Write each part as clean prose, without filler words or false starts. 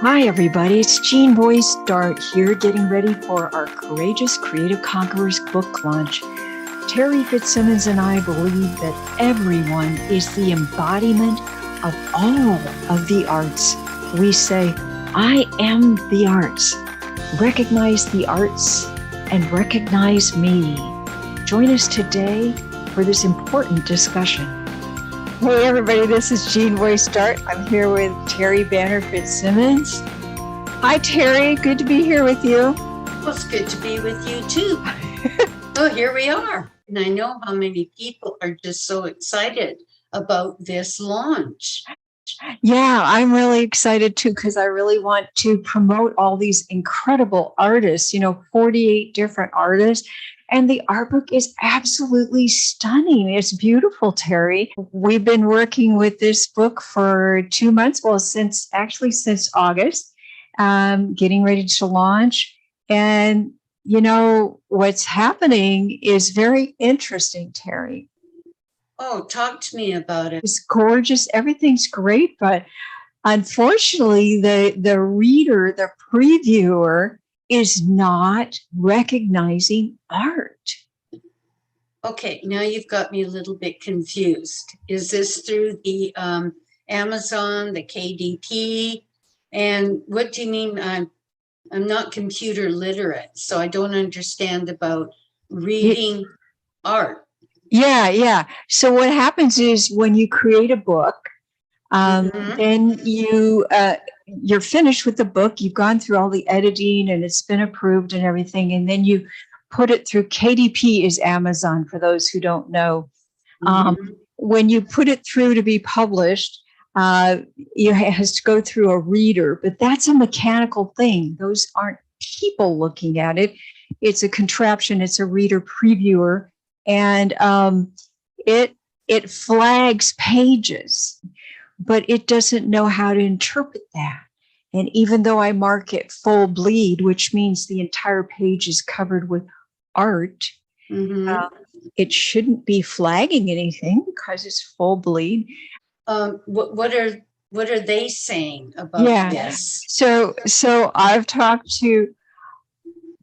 Hi, everybody. It's Jean Boyce Dart here, getting ready for our Courageous Creative Conquerors book launch. Terri, Fitzsimmons, and I believe that everyone is the embodiment of all of the arts. We say, I am the arts. Recognize the arts and recognize me. Join us today for this important discussion. Hey everybody, this is Jean Boyce Dart. I'm here with Terri Banner Fitzsimmons. Hi Terri, good to be here with you. Well, it's good to be with you too. Oh, here we are. And I know how many people are just so excited about this launch. Yeah, I'm really excited too, because I really want to promote all these incredible artists, 48 different artists. And the art book is absolutely stunning. It's beautiful, Terri. We've been working with this book for 2 months. Well, since August, getting ready to launch. And, what's happening is very interesting, Terri. Oh, talk to me about it. It's gorgeous. Everything's great. But unfortunately, the reader, the previewer, is not recognizing art. Okay, now you've got me a little bit confused. Is this through the Amazon, the KDP? And what do you mean? I'm not computer literate, so I don't understand about reading art. Yeah. So what happens is when you create a book, then you're finished with the book. You've gone through all the editing and it's been approved and everything. And then you put it through KDP is Amazon, for those who don't know. When you put it through to be published, it has to go through a reader, but that's a mechanical thing. Those aren't people looking at it. It's a contraption. It's a reader previewer. And it flags pages, but it doesn't know how to interpret that. And even though I mark it full bleed, which means the entire page is covered with art, it shouldn't be flagging anything because it's full bleed. What are they saying about this? So I've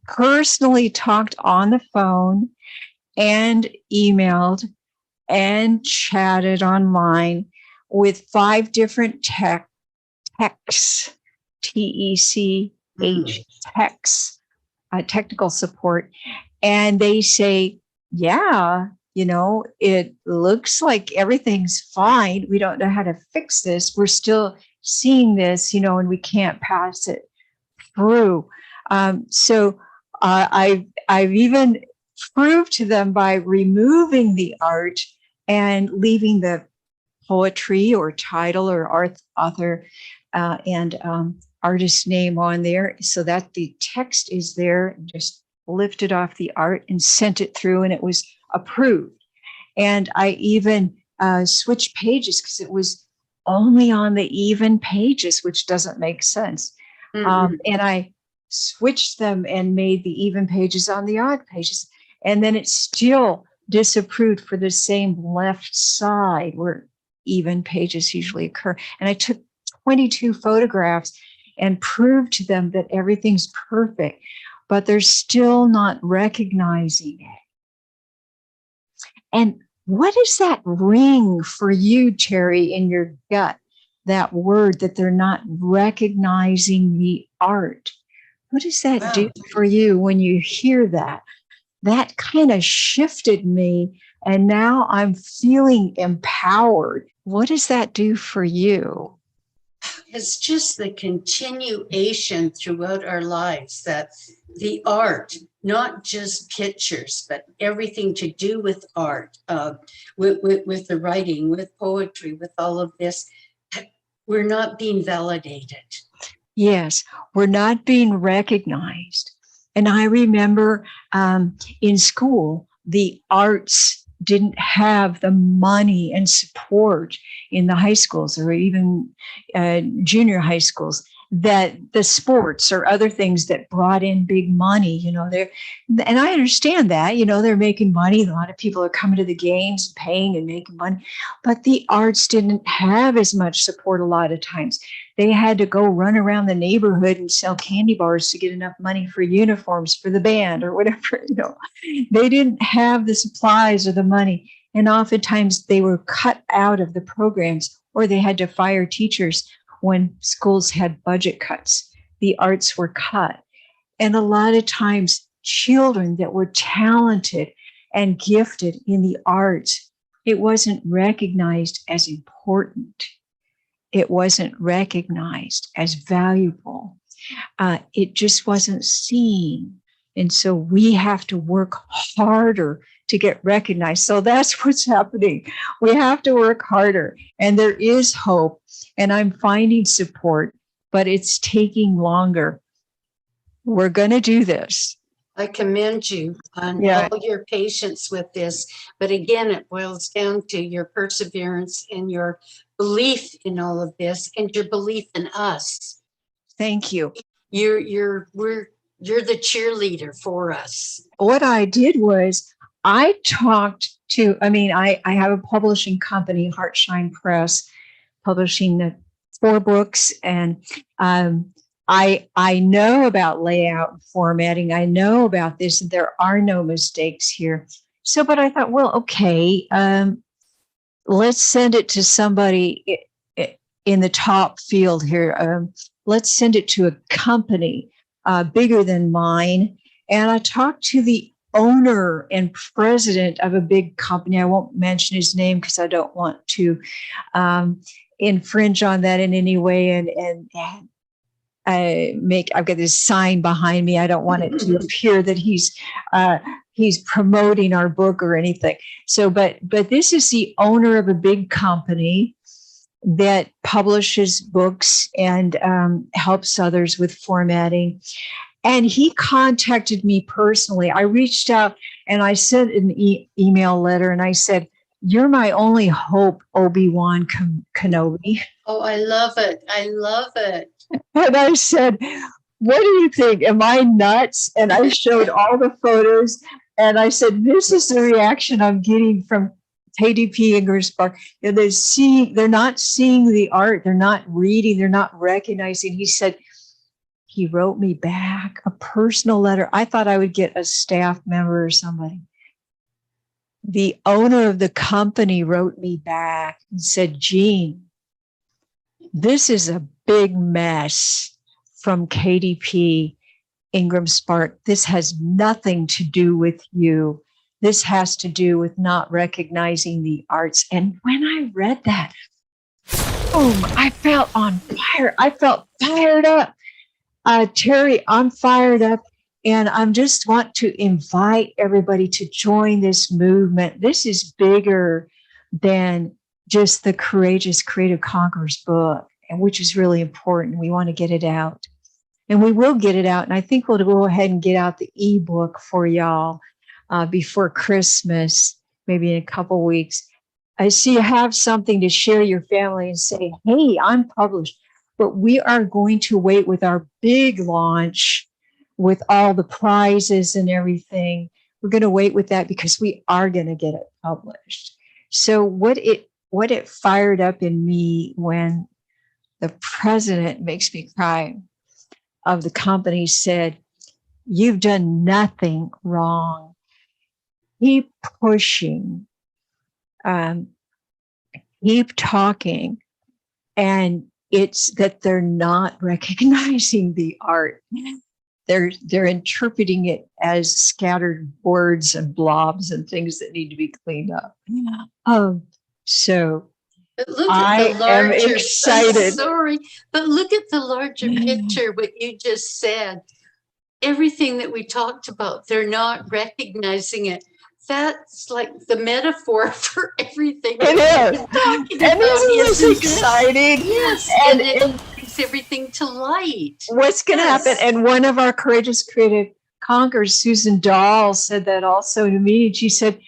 personally talked on the phone and emailed and chatted online with 5 different techs, TECH, techs, technical support. And they say, it looks like everything's fine. We don't know how to fix this. We're still seeing this, and we can't pass it through. So I've even proved to them by removing the art and leaving the poetry or title or author and artist name on there so that the text is there. Just lifted off the art and sent it through, and it was approved. And I even switched pages because it was only on the even pages, which doesn't make sense. And I switched them and made the even pages on the odd pages. And then it's still disapproved for the same left side where even pages usually occur. And I took 22 photographs and proved to them that everything's perfect, but they're still not recognizing it. And what does that ring for you, Terri, in your gut, that word that they're not recognizing the art? What does that do for you when you hear that? That kind of shifted me, and now I'm feeling empowered. What does that do for you? It's just the continuation throughout our lives that the art, not just pictures, but everything to do with art, with the writing, with poetry, with all of this, we're not being validated. Yes, we're not being recognized. And I remember in school, the arts didn't have the money and support in the high schools or even junior high schools. that the sports or other things that brought in big money, and I understand that, they're making money. A lot of people are coming to the games, paying and making money, but the arts didn't have as much support a lot of times. They had to go run around the neighborhood and sell candy bars to get enough money for uniforms for the band or whatever, They didn't have the supplies or the money. And oftentimes they were cut out of the programs, or they had to fire teachers when schools had budget cuts. The arts were cut. And a lot of times, children that were talented and gifted in the arts, it wasn't recognized as important. It wasn't recognized as valuable. It just wasn't seen. And so we have to work harder to get recognized. So that's what's happening. We have to work harder. And there is hope. And I'm finding support, but it's taking longer. We're going to do this. I commend you on all your patience with this. But again, it boils down to your perseverance and your belief in all of this and your belief in us. Thank you. You're the cheerleader for us. What I did was I talked to, I have a publishing company, Heartshine Press, publishing the 4 books. And I know about layout and formatting. I know about this. And there are no mistakes here. So, but I thought, well, okay, let's send it to somebody in the top field here. Let's send it to a company bigger than mine. And I talked to the owner and president of a big company. I won't mention his name because I don't want to infringe on that in any way. And I've got this sign behind me. I don't want it to appear that he's promoting our book or anything. So, but this is the owner of a big company that publishes books and helps others with formatting. And he contacted me personally. I reached out and I sent an email letter and I said, "You're my only hope, Obi-Wan Kenobi." Oh, I love it. I love it. And I said, "What do you think? Am I nuts?" And I showed all the photos and I said, "This is the reaction I'm getting from KDP Ingram Spark. They're not seeing the art. They're not reading. They're not recognizing." He said, he wrote me back a personal letter. I thought I would get a staff member or somebody. The owner of the company wrote me back and said, "Jean, this is a big mess from KDP Ingram Spark. This has nothing to do with you. This has to do with not recognizing the arts." And when I read that, boom, I felt on fire. I felt fired up. Terri, I'm fired up. And I just want to invite everybody to join this movement. This is bigger than just the Courageous Creative Conquerors book, and which is really important. We want to get it out. And we will get it out. And I think we'll go ahead and get out the ebook for y'all before Christmas, maybe in a couple weeks. So you have something to share your family and say, "Hey, I'm published." But we are going to wait with our big launch with all the prizes and everything. We're going to wait with that because we are going to get it published. So what it fired up in me when the president, makes me cry, of the company said, "You've done nothing wrong. Keep pushing, keep talking." And it's that they're not recognizing the art. They're interpreting it as scattered words and blobs and things that need to be cleaned up. So But look I at the larger, am excited. Sorry, but look at the larger picture, what you just said. Everything that we talked about, they're not recognizing it. That's like the metaphor for everything. It is. And this is exciting. Yes, and it brings everything to light. What's going to happen? And one of our Courageous Creative Conquerors, Susan Dahl, said that also to me. And she said,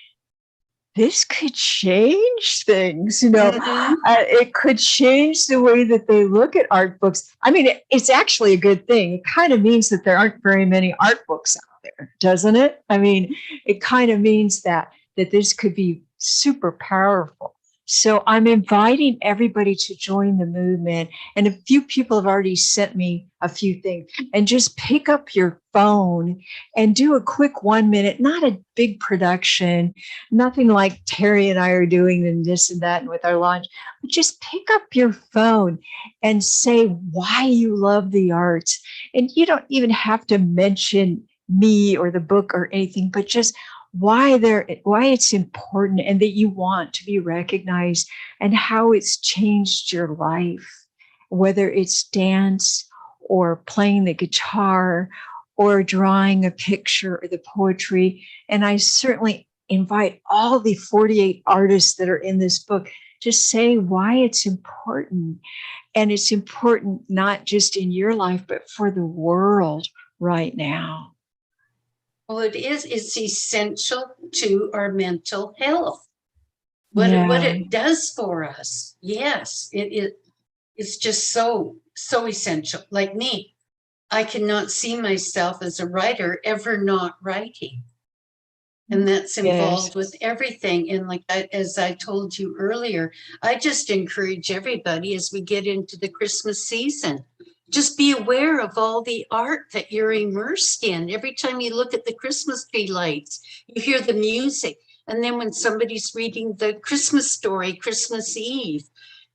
this could change things, Mhm. it could change the way that they look at art books. I mean, it's actually a good thing. It kind of means that there aren't very many art books out there, doesn't it? I mean, it kind of means that this could be super powerful. So I'm inviting everybody to join the movement. And a few people have already sent me a few things. And just pick up your phone and do a quick 1 minute, not a big production, nothing like Terri and I are doing and this and that and with our launch, but just pick up your phone and say why you love the arts. And you don't even have to mention me or the book or anything, but just why it's important and that you want to be recognized and how it's changed your life, whether it's dance or playing the guitar or drawing a picture or the poetry. And I certainly invite all the 48 artists that are in this book to say why it's important. And it's important not just in your life, but for the world right now. Well, it's essential to our mental health. What it does for us. Yes, it's just so essential. Like me, I cannot see myself as a writer ever not writing. And that's involved with everything. And like as I told you earlier, I just encourage everybody as we get into the Christmas season, just be aware of all the art that you're immersed in. Every time you look at the Christmas tree lights, you hear the music. And then when somebody's reading the Christmas story, Christmas Eve,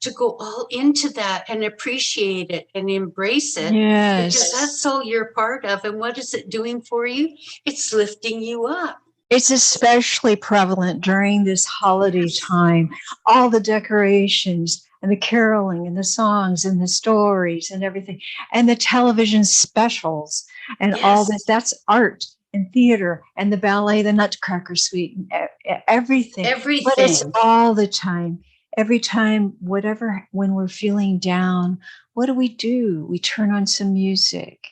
to go all into that and appreciate it and embrace it. Yes. Because that's all you're part of. And what is it doing for you? It's lifting you up. It's especially prevalent during this holiday time. All the decorations and the caroling and the songs and the stories and everything, and the television specials and all this. That's art and theater and the ballet, the Nutcracker Suite, everything. But it's all the time. Every time, when we're feeling down, what do? We turn on some music.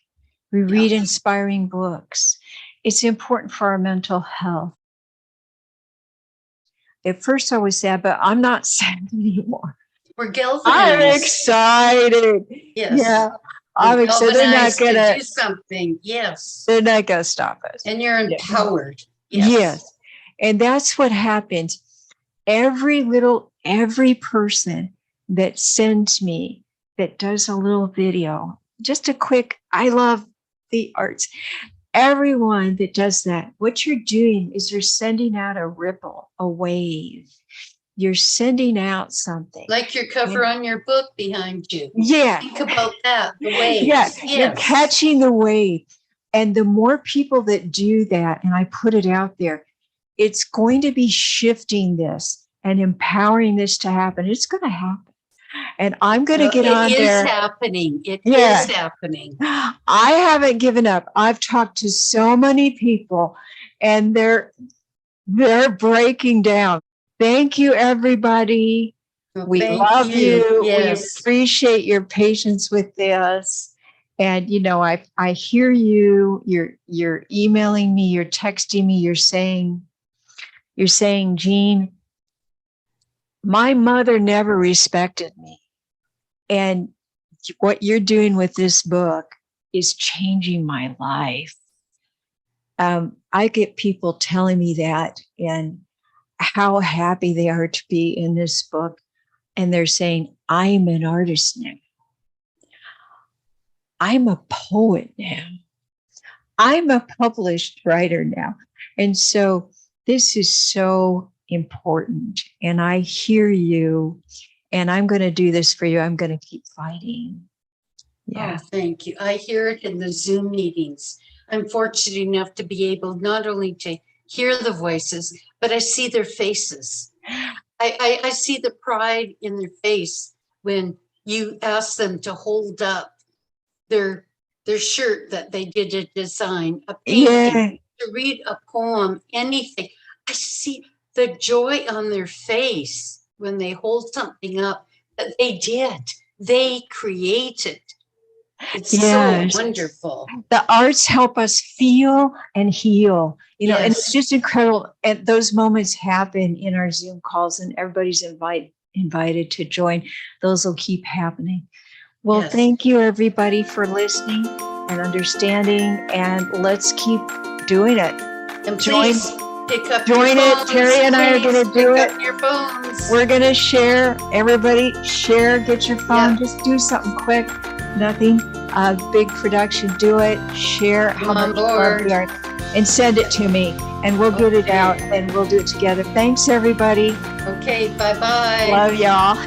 We read inspiring books. It's important for our mental health. At first I was sad, but I'm not sad anymore. We're galvanized. I'm excited. Yes. Yeah. I'm excited. They're not gonna do something. Yes. They're not gonna stop us. And you're empowered. Yes. And that's what happens. Every person that sends me, that does a little video, just a quick, I love the arts. Everyone that does that, what you're doing is you're sending out a ripple, a wave. You're sending out something. Like your cover on your book behind you. Yeah. Think about that, the wave. Yeah, you're catching the wave. And the more people that do that, and I put it out there, it's going to be shifting this and empowering this to happen. It's going to happen. And I'm going to get on there. It is happening. It is happening. I haven't given up. I've talked to so many people and they're breaking down. Thank you, everybody. We love you. We appreciate your patience with this. And, I hear you. You're emailing me. You're texting me. You're saying, Jean, my mother never respected me. And what you're doing with this book is changing my life. I get people telling me that and how happy they are to be in this book. And they're saying, I'm an artist now. I'm a poet now. I'm a published writer now. And so this is so important. And I hear you. And I'm going to do this for you. I'm going to keep fighting. Yeah. Oh, thank you. I hear it in the Zoom meetings. I'm fortunate enough to be able not only to hear the voices, but I see their faces. I see the pride in their face when you ask them to hold up their shirt that they did a design, a painting, to read a poem, anything. I see the joy on their face when they hold something up that they did, they created. It's Yes. so wonderful. The arts help us feel and heal, you know, and it's Yes. just incredible. And those moments happen in our Zoom calls, and everybody's invited to join. Those will keep happening. Well, Yes. thank you everybody for listening and understanding, and let's keep doing it. And Join- please pick up join your it. phones. Terri and I are Please gonna do pick it. up your phones. We're going to share. Everybody share, get your phone, Yeah. just do something quick. Nothing big production. Do it. Share how Come on much you love board. the art and send it to me, and we'll get it Okay. out and we'll do it together. Thanks everybody. Okay, bye-bye. Love y'all.